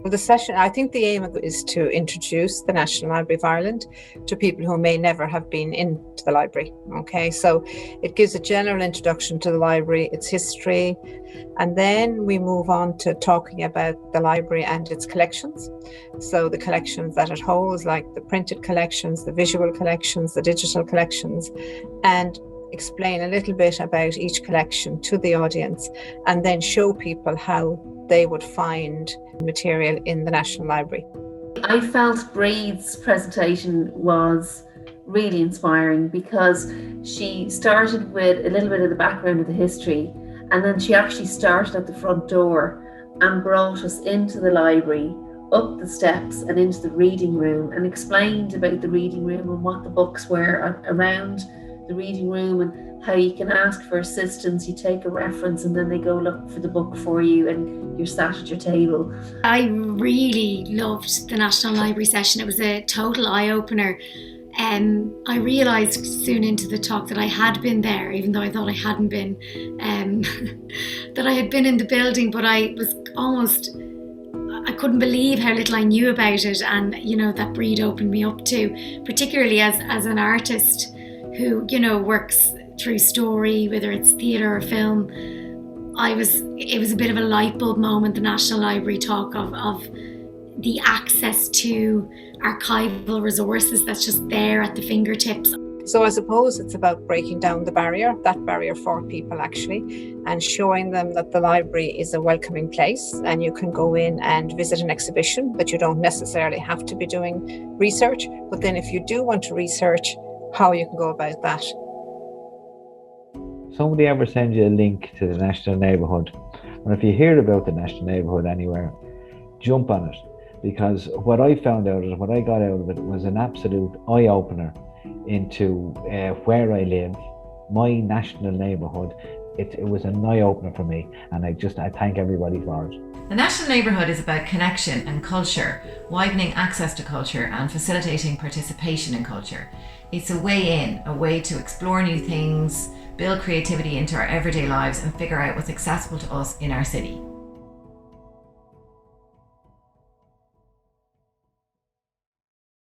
Well, the session, I think the aim of it is to introduce the National Library of Ireland to people who may never have been into the library. Okay, so it gives a general introduction to the library, its history, and then we move on to talking about the library and its collections. So the collections that it holds, like the printed collections, the visual collections, the digital collections, and explain a little bit about each collection to the audience, and then show people how they would find material in the National Library. I felt Breed's presentation was really inspiring because she started with a little bit of the background of the history, and then she actually started at the front door and brought us into the library, up the steps and into the reading room, and explained about the reading room and what the books were around the reading room and how you can ask for assistance. You take a reference and then they go look for the book for you and you're sat at your table. I really loved the National Library session. It was a total eye-opener. I realised soon into the talk that I had been there, even though I thought I hadn't been, that I had been in the building, but I couldn't believe how little I knew about it, and that Breed opened me up to, particularly as an artist who works through story, whether it's theatre or film. It was a bit of a light bulb moment, the National Library talk of the access to archival resources that's just there at the fingertips. So I suppose it's about breaking down that barrier for people actually, and showing them that the library is a welcoming place and you can go in and visit an exhibition, that you don't necessarily have to be doing research. But then if you do want to research, how you can go about that. Somebody ever send you a link to the National Neighbourhood? And if you hear about the National Neighbourhood anywhere, jump on it. Because what I found out is what I got out of it was an absolute eye-opener into where I live, my national neighbourhood. It was an eye-opener for me, and I thank everybody for it. The National Neighbourhood is about connection and culture, widening access to culture and facilitating participation in culture. It's a way in, a way to explore new things, build creativity into our everyday lives and figure out what's accessible to us in our city.